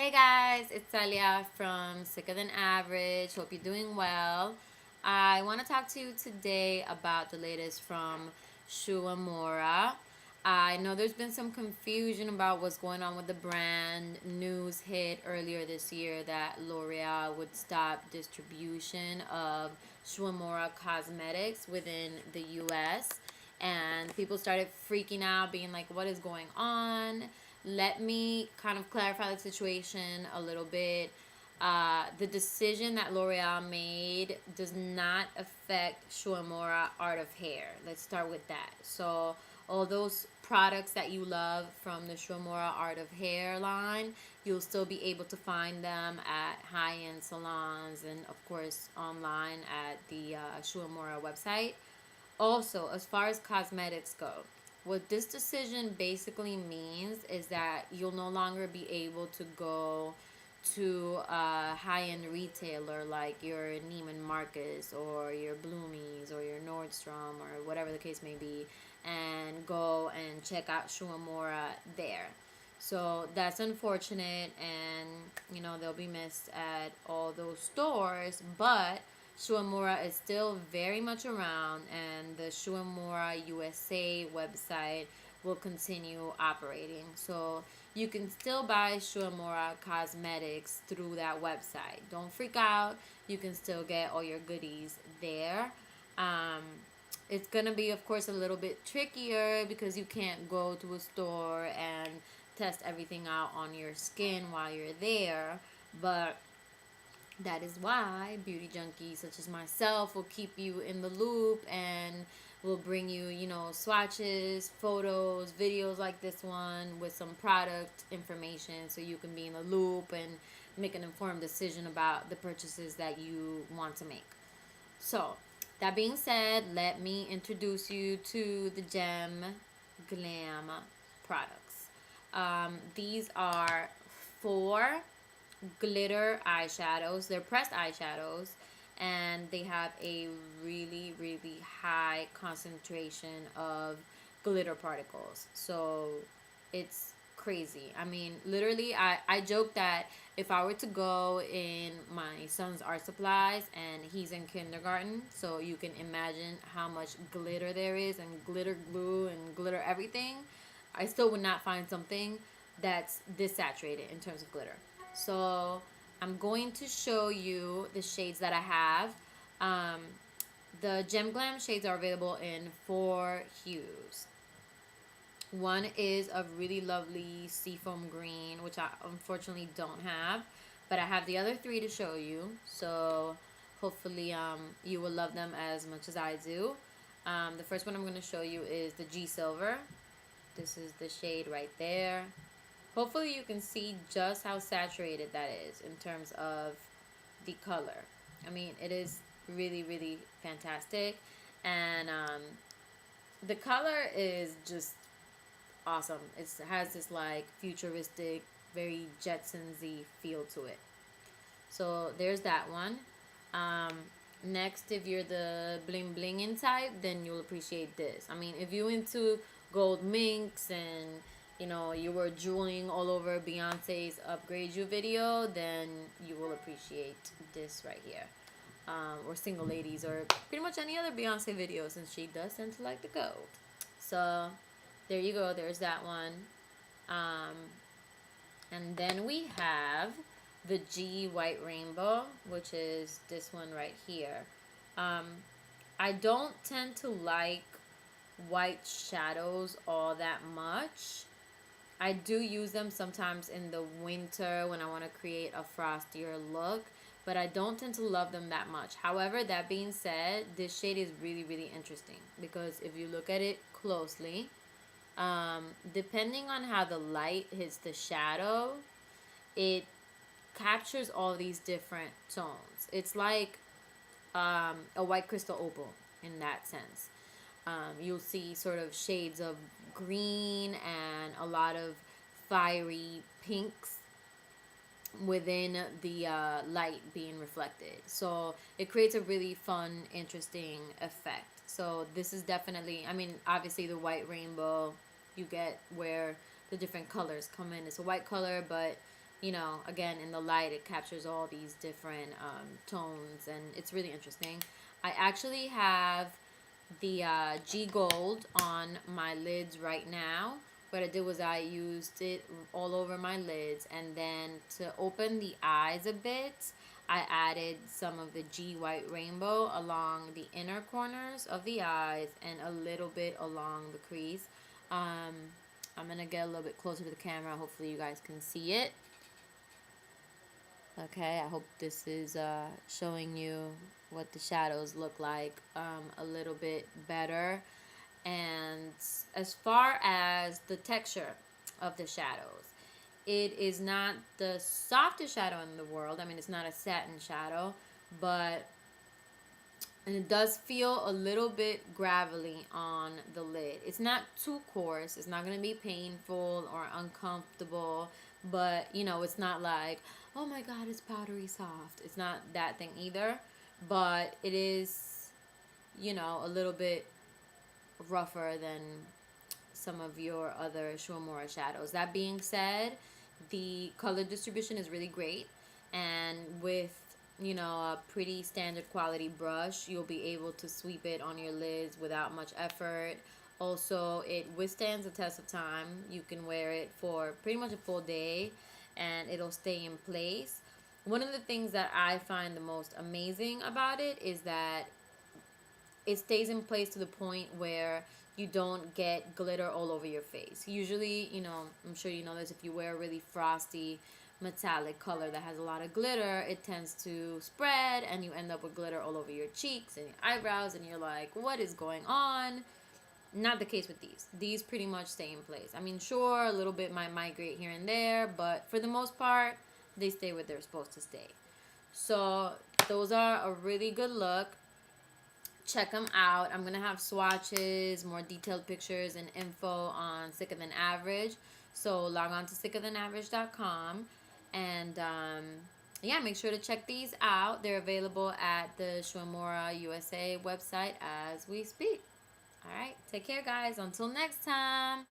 Hey guys, it's Talia from Sicker Than Average. Hope you're doing well. I want to talk to you today about the latest from Shu Uemura. I know there's been some confusion about what's going on with the brand. News hit earlier this year that L'Oreal would stop distribution of Shu Uemura cosmetics within the US. And people started freaking out, being like, what is going on? Let me kind of clarify the situation a little bit. The decision that L'Oreal made does not affect Shu Uemura Art of Hair. Let's start with that. So all those products that you love from the Shu Uemura Art of Hair line, you'll still be able to find them at high-end salons and of course online at the Shu Uemura website. Also, as far as cosmetics go, what this decision basically means is that you'll no longer be able to go to a high-end retailer like your Neiman Marcus or your Bloomies or your Nordstrom or whatever the case may be and go and check out Shu Uemura there. So that's unfortunate, and they'll be missed at all those stores, but Shu Uemura is still very much around, and the Shu Uemura USA website will continue operating. So you can still buy Shu Uemura cosmetics through that website. Don't freak out. You can still get all your goodies there. Um, it's going to be, of course, a little bit trickier because you can't go to a store and test everything out on your skin while you're there. But that is why beauty junkies such as myself will keep you in the loop and will bring you, swatches, photos, videos like this one with some product information so you can be in the loop and make an informed decision about the purchases that you want to make. So, that being said, let me introduce you to the Gem Glam products. These are 4 glitter eyeshadows. They're pressed eyeshadows, and they have a really, really high concentration of glitter particles. So it's crazy. I mean, literally, I joke that if I were to go in my son's art supplies, and he's in kindergarten, so you can imagine how much glitter there is, and glitter glue and glitter everything, I still would not find something that's this saturated in terms of glitter. So I'm going to show you the shades that I have. The Gem Glam shades are available in 4 hues. One is a really lovely seafoam green, which I unfortunately don't have, but I have the other 3 to show you. So hopefully you will love them as much as I do. The first one I'm going to show you is the G Silver. This is the shade right there. Hopefully you can see just how saturated that is in terms of the color. I mean, it is really, really fantastic. And the color is just awesome. It has this like futuristic, very Jetsons-y feel to it. So there's that one. Next, if you're the bling blinging type, then you'll appreciate this. I mean, if you're into gold minks and you were drooling all over Beyonce's Upgrade You video, then you will appreciate this right here. Or Single Ladies, or pretty much any other Beyonce video, since she does tend to like the gold. So there you go, there's that one. And then we have the G White Rainbow, which is this one right here. I don't tend to like white shadows all that much. I do use them sometimes in the winter when I want to create a frostier look, but I don't tend to love them that much. However, that being said, this shade is really, really interesting because if you look at it closely, depending on how the light hits the shadow, it captures all these different tones. It's like a white crystal opal in that sense. You'll see sort of shades of green and a lot of fiery pinks within the light being reflected. So it creates a really fun, interesting effect. So this is definitely, I mean, obviously the white rainbow, you get where the different colors come in. It's a white color, but you know, again, in the light, it captures all these different tones, and it's really interesting. I actually have the G Gold on my lids right now. What I did was I used it all over my lids, and then to open the eyes a bit, I added some of the G White Rainbow along the inner corners of the eyes and a little bit along the crease. I'm going to get a little bit closer to the camera. Hopefully you guys can see it. Okay, I hope this is showing you what the shadows look like a little bit better. And as far as the texture of the shadows, it is not the softest shadow in the world. I mean, it's not a satin shadow, but and it does feel a little bit gravelly on the lid. It's not too coarse. It's not going to be painful or uncomfortable, but you know, it's not like, oh my god, it's powdery soft. It's not that thing either, but it is, you know, a little bit rougher than some of your other Shu Uemura shadows. That being said, the color distribution is really great, and with, you know, a pretty standard quality brush, you'll be able to sweep it on your lids without much effort. Also, it withstands the test of time. You can wear it for pretty much a full day and it'll stay in place. One of the things that I find the most amazing about it is that it stays in place to the point where you don't get glitter all over your face. Usually, you know, I'm sure you know this, if you wear a really frosty metallic color that has a lot of glitter, it tends to spread and you end up with glitter all over your cheeks and your eyebrows, and you're like, what is going on? Not the case with these. These pretty much stay in place. I mean, sure, a little bit might migrate here and there, but for the most part, they stay where they're supposed to stay. So those are a really good look. Check them out. I'm going to have swatches, more detailed pictures, and info on Sicker Than Average. So log on to sickerthanaverage.com. And yeah, make sure to check these out. They're available at the Shu Uemura USA website as we speak. All right. Take care, guys. Until next time.